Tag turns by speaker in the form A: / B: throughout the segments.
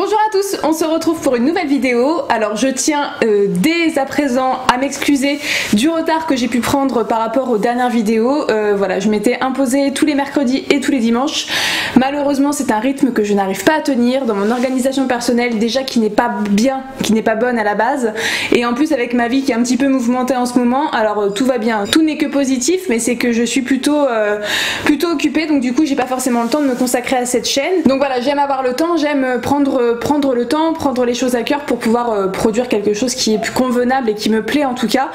A: Bonjour à tous, on se retrouve pour une nouvelle vidéo. Alors je tiens dès à présent à m'excuser du retard que j'ai pu prendre par rapport aux dernières vidéos. Voilà, je m'étais imposé tous les mercredis et tous les dimanches. Malheureusement c'est un rythme que je n'arrive pas à tenir dans mon organisation personnelle, déjà qui n'est pas bien, qui n'est pas bonne à la base, et en plus avec ma vie qui est un petit peu mouvementée en ce moment. Alors tout va bien, tout n'est que positif, mais c'est que je suis plutôt occupée, donc du coup j'ai pas forcément le temps de me consacrer à cette chaîne. Donc voilà, j'aime avoir le temps, j'aime prendre le temps, prendre les choses à cœur pour pouvoir produire quelque chose qui est plus convenable et qui me plaît en tout cas.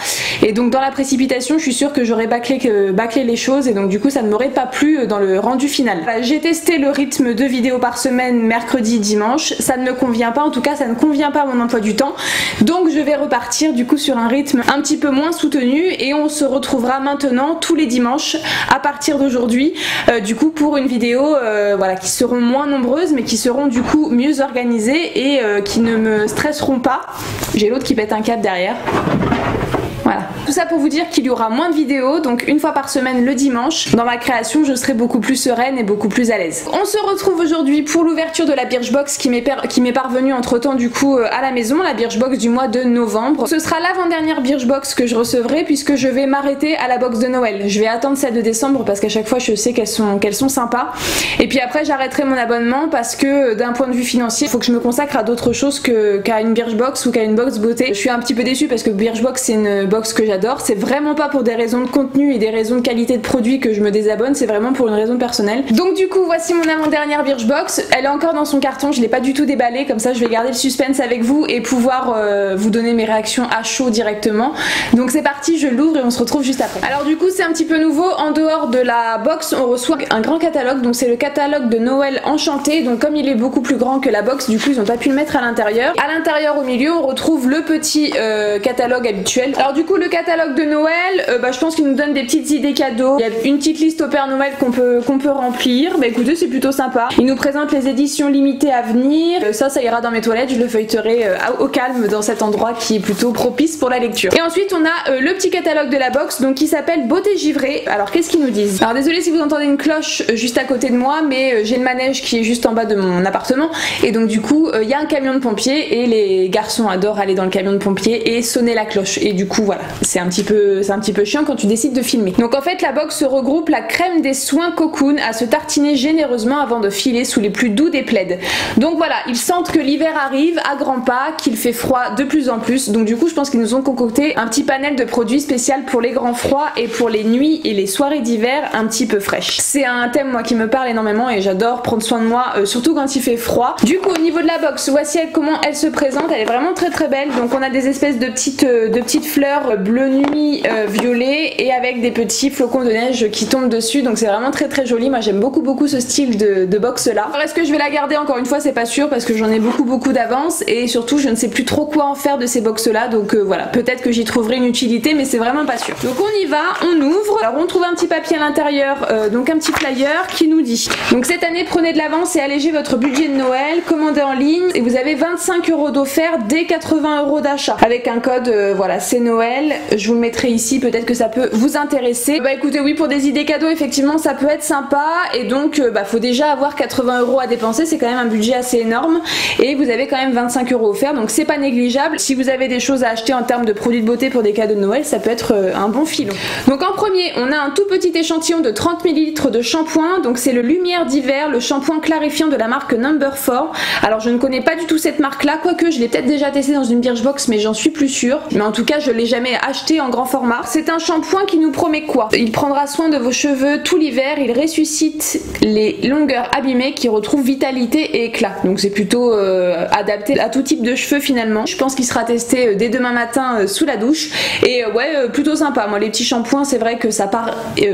A: Et donc dans la précipitation, je suis sûre que j'aurais bâclé les choses, et donc du coup ça ne m'aurait pas plu dans le rendu final. Voilà, j'ai testé le rythme de vidéos par semaine, mercredi, dimanche. Ça ne me convient pas, en tout cas ça ne convient pas à mon emploi du temps. Donc je vais repartir du coup sur un rythme un petit peu moins soutenu, et on se retrouvera maintenant tous les dimanches à partir d'aujourd'hui, du coup pour une vidéo voilà, qui seront moins nombreuses mais qui seront du coup mieux organisées et qui ne me stresseront pas. J'ai l'autre qui pète un câble derrière. Voilà. Tout ça pour vous dire qu'il y aura moins de vidéos, donc une fois par semaine le dimanche. Dans ma création, je serai beaucoup plus sereine et beaucoup plus à l'aise. On se retrouve aujourd'hui pour l'ouverture de la Birchbox qui m'est parvenue entre temps du coup à la maison, la Birchbox du mois de novembre. Ce sera l'avant-dernière Birchbox que je recevrai puisque je vais m'arrêter à la box de Noël. Je vais attendre celle de décembre parce qu'à chaque fois je sais qu'elles sont sympas. Et puis après j'arrêterai mon abonnement parce que d'un point de vue financier, il faut que je me consacre à d'autres choses qu'à une Birchbox ou qu'à une box beauté. Je suis un petit peu déçue parce que Birchbox c'est une box que j'adore. C'est vraiment pas pour des raisons de contenu et des raisons de qualité de produit que je me désabonne, c'est vraiment pour une raison personnelle. Donc du coup voici mon avant-dernière Birchbox. Elle est encore dans son carton, je l'ai pas du tout déballée, comme ça je vais garder le suspense avec vous et pouvoir vous donner mes réactions à chaud directement. Donc c'est parti, je l'ouvre et on se retrouve juste après. Alors du coup c'est un petit peu nouveau, en dehors de la box on reçoit un grand catalogue, donc c'est le catalogue de Noël Enchanté. Donc comme il est beaucoup plus grand que la box, du coup ils ont pas pu le mettre à l'intérieur. À l'intérieur au milieu on retrouve le petit catalogue habituel. Alors du coup le catalogue de Noël, je pense qu'il nous donne des petites idées cadeaux. Il y a une petite liste au Père Noël qu'on peut remplir. Bah écoutez, c'est plutôt sympa. Il nous présente les éditions limitées à venir. Ça ira dans mes toilettes, je le feuilleterai au calme dans cet endroit qui est plutôt propice pour la lecture. Et ensuite on a le petit catalogue de la box, donc qui s'appelle Beauté Givrée. Alors qu'est-ce qu'ils nous disent? Alors désolé si vous entendez une cloche juste à côté de moi, mais j'ai le manège qui est juste en bas de mon appartement, et donc du coup il y a un camion de pompiers et les garçons adorent aller dans le camion de pompiers et sonner la cloche, et du coup voilà, c'est un petit peu chiant quand tu décides de filmer. Donc en fait la box se regroupe la crème des soins cocoon à se tartiner généreusement avant de filer sous les plus doux des plaids. Donc voilà, ils sentent que l'hiver arrive à grands pas, qu'il fait froid de plus en plus, donc du coup je pense qu'ils nous ont concocté un petit panel de produits spécial pour les grands froids et pour les nuits et les soirées d'hiver un petit peu fraîches. C'est un thème moi qui me parle énormément et j'adore prendre soin de moi, surtout quand il fait froid. Du coup au niveau de la box, voici comment elle se présente. Elle est vraiment très très belle, donc on a des espèces de petites fleurs bleu nuit violet et avec des petits flocons de neige qui tombent dessus, donc c'est vraiment très très joli. Moi j'aime beaucoup ce style de box là. Alors est-ce que je vais la garder? Encore une fois c'est pas sûr parce que j'en ai beaucoup d'avance, et surtout je ne sais plus trop quoi en faire de ces box là, donc voilà, peut-être que j'y trouverai une utilité mais c'est vraiment pas sûr. Donc on y va, on ouvre. Alors on trouve un petit papier à l'intérieur, donc un petit flyer qui nous dit: donc cette année prenez de l'avance et allégez votre budget de Noël, commandez en ligne et vous avez 25 € d'offert dès 80 € d'achat avec un code voilà, c'est Noël. Je vous le mettrai ici, peut-être que ça peut vous intéresser. Bah écoutez, oui, pour des idées cadeaux effectivement ça peut être sympa, et donc faut déjà avoir 80 € à dépenser, c'est quand même un budget assez énorme, et vous avez quand même 25 € offerts, donc c'est pas négligeable. Si vous avez des choses à acheter en termes de produits de beauté pour des cadeaux de Noël, ça peut être un bon filon. Donc en premier on a un tout petit échantillon de 30 ml de shampoing, donc c'est le Lumière d'hiver, le shampoing clarifiant de la marque Number 4. Alors je ne connais pas du tout cette marque là, quoique je l'ai peut-être déjà testé dans une Birchbox mais j'en suis plus sûre, mais en tout cas je l'ai jamais acheté en grand format. C'est un shampoing qui nous promet quoi? Il prendra soin de vos cheveux tout l'hiver, il ressuscite les longueurs abîmées qui retrouvent vitalité et éclat. Donc c'est plutôt adapté à tout type de cheveux finalement. Je pense qu'il sera testé dès demain matin sous la douche, et ouais, plutôt sympa. Moi les petits shampoings c'est vrai que ça part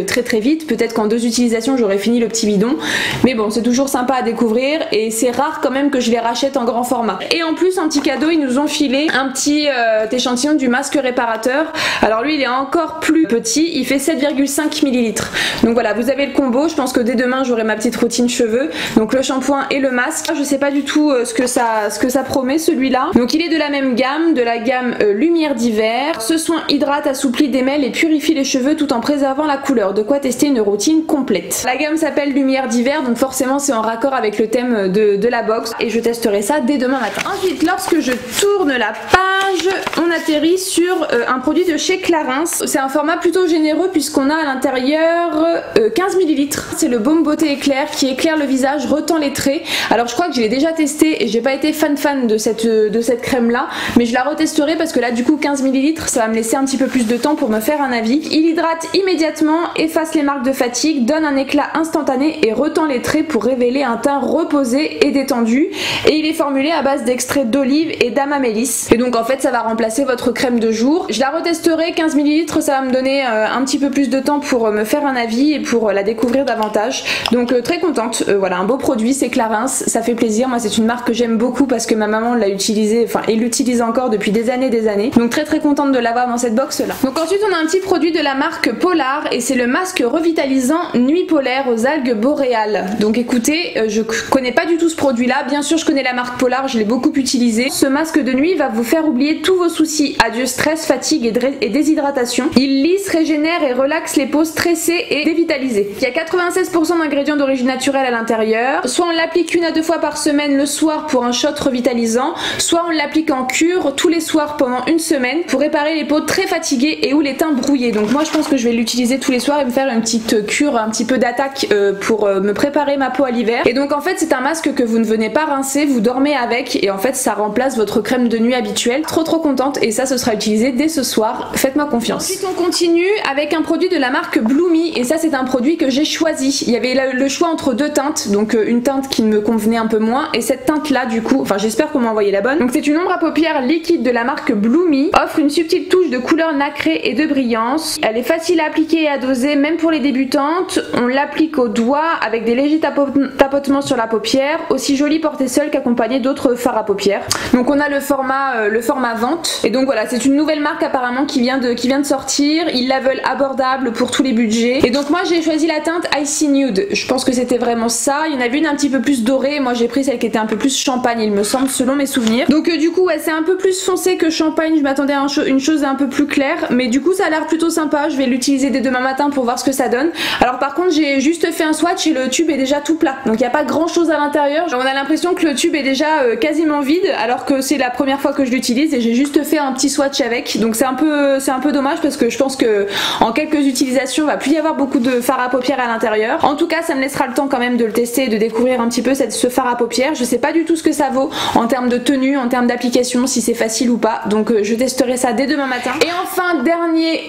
A: très vite, peut-être qu'en 2 utilisations j'aurais fini le petit bidon, mais bon c'est toujours sympa à découvrir, et c'est rare quand même que je les rachète en grand format. Et en plus en petit cadeau ils nous ont filé un petit échantillon du masque réparateur hydrateur. Alors lui il est encore plus petit, il fait 7,5 ml. Donc voilà, vous avez le combo. Je pense que dès demain j'aurai ma petite routine cheveux. Donc le shampoing et le masque. Je sais pas du tout ce que ça promet celui-là. Donc il est de la même gamme, de la gamme lumière d'hiver. Ce soin hydrate, assouplit, démêle et purifie les cheveux tout en préservant la couleur. De quoi tester une routine complète. La gamme s'appelle lumière d'hiver, donc forcément c'est en raccord avec le thème de la box et je testerai ça dès demain matin. Ensuite, lorsque je tourne la page, on atterrit sur un produit de chez Clarins. C'est un format plutôt généreux puisqu'on a à l'intérieur 15 ml. C'est le baume beauté éclair qui éclaire le visage, retend les traits. Alors je crois que je l'ai déjà testé et j'ai pas été fan de cette crème là, mais je la retesterai parce que là du coup 15 ml ça va me laisser un petit peu plus de temps pour me faire un avis. Il hydrate immédiatement, efface les marques de fatigue, donne un éclat instantané et retend les traits pour révéler un teint reposé et détendu. Et il est formulé à base d'extrait d'olive et d'amamélis. Et donc en fait ça va remplacer votre crème de jour. Je la retesterai, 15 ml, ça va me donner un petit peu plus de temps pour me faire un avis et pour la découvrir davantage. Donc très contente, voilà, un beau produit, c'est Clarins, ça fait plaisir. Moi c'est une marque que j'aime beaucoup parce que ma maman l'a utilisée, enfin et l'utilise encore depuis des années. Donc très contente de l'avoir dans cette box là. Donc ensuite on a un petit produit de la marque Polar et c'est le masque revitalisant nuit polaire aux algues boréales. Donc écoutez, je connais pas du tout ce produit là, bien sûr je connais la marque Polar, je l'ai beaucoup utilisé. Ce masque de nuit va vous faire oublier tous vos soucis, adieu stress, fatigue et déshydratation. Il lisse, régénère et relaxe les peaux stressées et dévitalisées. Il y a 96% d'ingrédients d'origine naturelle à l'intérieur. Soit on l'applique 1 à 2 fois par semaine le soir pour un shot revitalisant, soit on l'applique en cure tous les soirs pendant une semaine pour réparer les peaux très fatiguées et ou les teints brouillés. Donc moi je pense que je vais l'utiliser tous les soirs et me faire une petite cure, un petit peu d'attaque pour me préparer ma peau à l'hiver. Et donc en fait c'est un masque que vous ne venez pas rincer, vous dormez avec et en fait ça remplace votre crème de nuit habituelle. Trop contente et ça ce sera utilisé dès ce soir, faites-moi confiance. Ensuite on continue avec un produit de la marque Bloomy et ça c'est un produit que j'ai choisi. Il y avait le choix entre deux teintes, donc une teinte qui me convenait un peu moins et cette teinte là du coup, enfin j'espère qu'on m'a envoyé la bonne. Donc c'est une ombre à paupières liquide de la marque Bloomy, offre une subtile touche de couleur nacrée et de brillance. Elle est facile à appliquer et à doser même pour les débutantes. On l'applique au doigt avec des légers tapotements sur la paupière, aussi jolie portée seule qu'accompagnée d'autres fards à paupières. Donc on a le format vente et donc voilà, c'est une nouvelle marque apparemment qui vient de sortir. Ils la veulent abordable pour tous les budgets et donc moi j'ai choisi la teinte Icy Nude. Je pense que c'était vraiment ça. Il y en avait une un petit peu plus dorée, moi j'ai pris celle qui était un peu plus champagne il me semble selon mes souvenirs. Donc du coup ouais, c'est un peu plus foncé que champagne, je m'attendais à une chose un peu plus claire mais du coup ça a l'air plutôt sympa. Je vais l'utiliser dès demain matin pour voir ce que ça donne. Alors par contre j'ai juste fait un swatch et le tube est déjà tout plat, donc il n'y a pas grand chose à l'intérieur. On a l'impression que le tube est déjà quasiment vide alors que c'est la première fois que je l'utilise et j'ai juste fait un petit swatch avec, donc c'est un peu dommage parce que je pense que en quelques utilisations il va plus y avoir beaucoup de fard à paupières à l'intérieur. En tout cas ça me laissera le temps quand même de le tester et de découvrir un petit peu ce fard à paupières. Je sais pas du tout ce que ça vaut en termes de tenue, en termes d'application, si c'est facile ou pas, donc je testerai ça dès demain matin. Et enfin dernier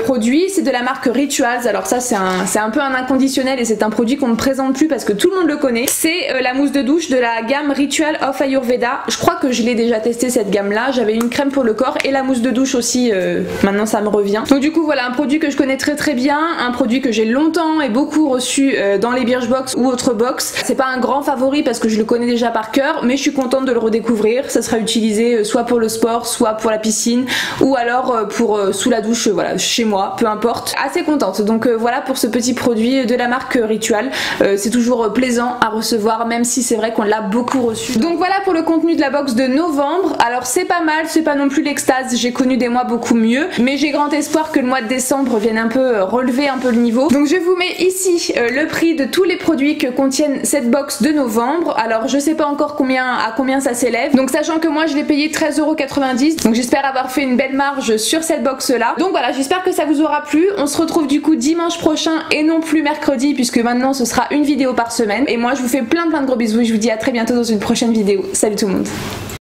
A: produit, c'est de la marque Rituals. Alors ça c'est un peu un inconditionnel et c'est un produit qu'on ne présente plus parce que tout le monde le connaît. C'est la mousse de douche de la gamme Ritual of Ayurveda. Je crois que je l'ai déjà testé cette gamme là, j'avais une crème pour le corps et la mousse de douche aussi, maintenant ça me revient. Donc du coup voilà un produit que je connais très bien, un produit que j'ai longtemps et beaucoup reçu dans les Birchbox ou autres box. C'est pas un grand favori parce que je le connais déjà par cœur, mais je suis contente de le redécouvrir. Ça sera utilisé soit pour le sport, soit pour la piscine ou alors pour sous la douche, voilà, chez moi, peu importe. Assez contente. Donc voilà pour ce petit produit de la marque Ritual. C'est toujours plaisant à recevoir même si c'est vrai qu'on l'a beaucoup reçu. Donc voilà pour le contenu de la box de novembre. Alors c'est pas mal, c'est pas non plus l'extase, j'ai connu des mois beaucoup mieux, mais j'ai grand espoir que le mois de décembre vienne un peu relever un peu le niveau. Donc je vous mets ici le prix de tous les produits que contiennent cette box de novembre. Alors je sais pas encore à combien ça s'élève, donc sachant que moi je l'ai payé 13,90 €, donc j'espère avoir fait une belle marge sur cette box là. Donc voilà, j'espère que ça vous aura plu. On se retrouve du coup dimanche prochain et non plus mercredi puisque maintenant ce sera une vidéo par semaine. Et moi je vous fais plein de gros bisous et je vous dis à très bientôt dans une prochaine vidéo. Salut tout le monde.